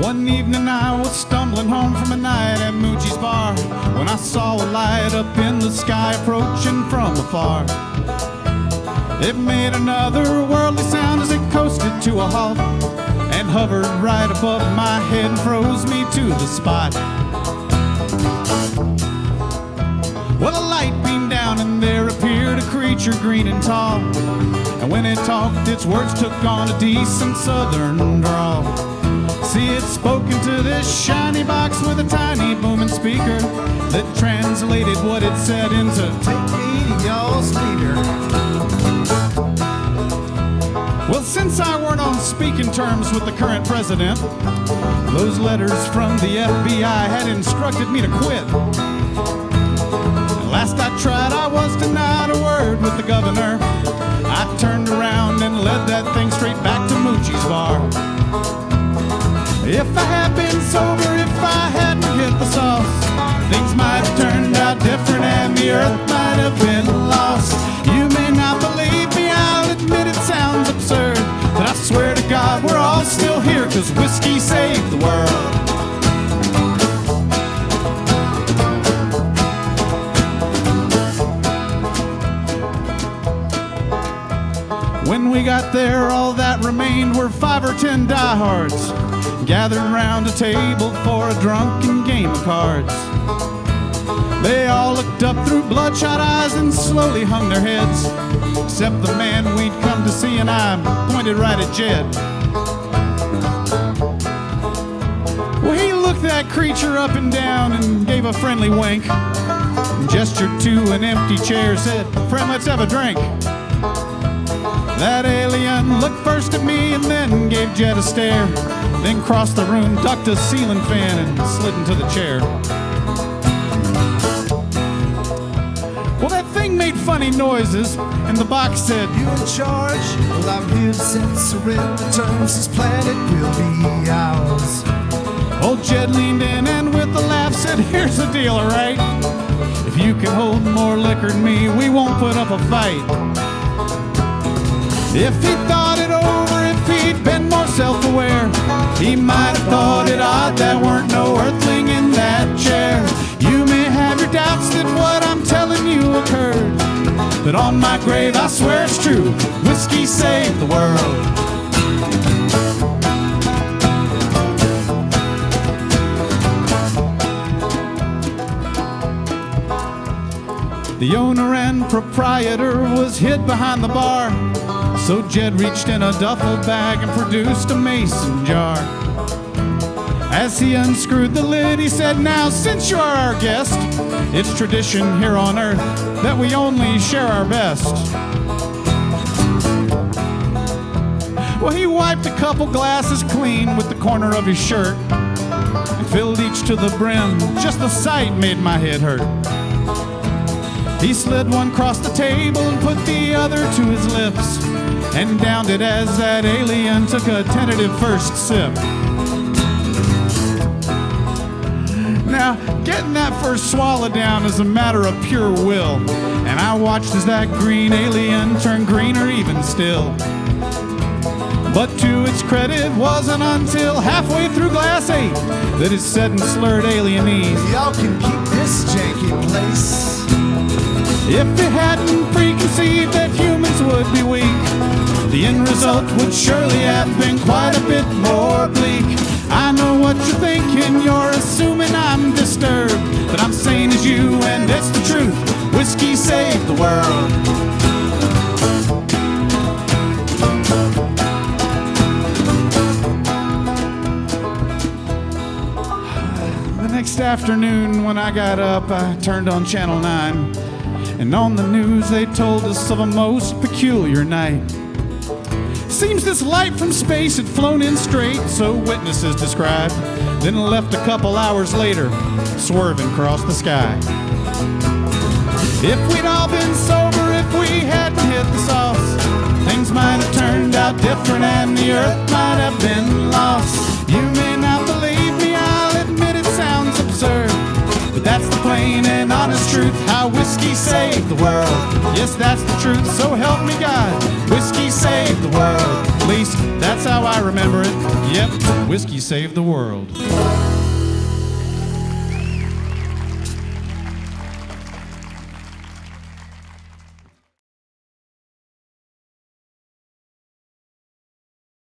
One evening I was stumbling home from a night at Moochie's bar when I saw a light up in the sky approaching from afar. It made another worldly sound as it coasted to a halt and hovered right above my head and froze me to the spot. Well, a light beamed down and there appeared a creature green and tall, and when it talked its words took on a decent southern drawl. See, it spoke into this shiny box with a tiny booming speaker that translated what it said into "Take me to y'all's leader." Well, since I weren't on speaking terms with the current president, those letters from the FBI had instructed me to quit. And last I tried, I was denied a word with the governor. I turned around and led that thing straight back to Moochie's bar. If I had been sober, if I hadn't hit the sauce, things might have turned out different and the earth might have been lost. You may not believe me, I'll admit it sounds absurd, but I swear to God we're all still here 'cause whiskey saved the world. When we got there, all that remained were 5 or 10 diehards gathered round a table for a drunken game of cards. They all looked up through bloodshot eyes and slowly hung their heads, except the man we'd come to see, and I pointed right at Jed. Well, he looked that creature up and down and gave a friendly wink, and gestured to an empty chair, said, "Friend, let's have a drink." That alien looked first at me and then gave Jed a stare, then crossed the room, ducked a ceiling fan, and slid into the chair. Well, that thing made funny noises, and the box said, "You in charge? Well, I'm here since surrender terms. This planet will be ours." Old Jed leaned in and with a laugh said, "Here's the deal, all right? If you can hold more liquor than me, we won't put up a fight." If he'd thought it over, if he'd been more self-aware, he might have thought it odd there weren't no earthling in that chair. You may have your doubts that what I'm telling you occurred, but on my grave I swear it's true, whiskey saved the world. The owner and proprietor was hid behind the bar, so Jed reached in a duffel bag and produced a mason jar. As he unscrewed the lid, he said, "Now, since you are our guest, it's tradition here on earth that we only share our best." Well, he wiped a couple glasses clean with the corner of his shirt and filled each to the brim. Just the sight made my head hurt. He slid one across the table and put the other to his lips and downed it as that alien took a tentative first sip. Now, getting that first swallow down is a matter of pure will, and I watched as that green alien turned greener even still. But to its credit, it wasn't until halfway through glass 8 that it said in slurred alienese, "Y'all can keep this janky place." If it hadn't preconceived that humans would be weak, the end result would surely have been quite a bit more bleak. I know what you're thinking, you're assuming I'm disturbed, but I'm sane as you and it's the truth, whiskey saved the world. The next afternoon when I got up, I turned on Channel 9. And on the news they told us of a most peculiar night. Seems this light from space had flown in straight, so witnesses described, then left a couple hours later, swerving across the sky. If we'd all been sober, if we hadn't hit the sauce, things might have turned out different and the earth might have been lost. You may not believe me, I'll admit it sounds absurd, but that's the plain and how whiskey saved the world. Yes, that's the truth, so help me God. Whiskey saved the world. At least that's how I remember it. Yep, whiskey saved the world.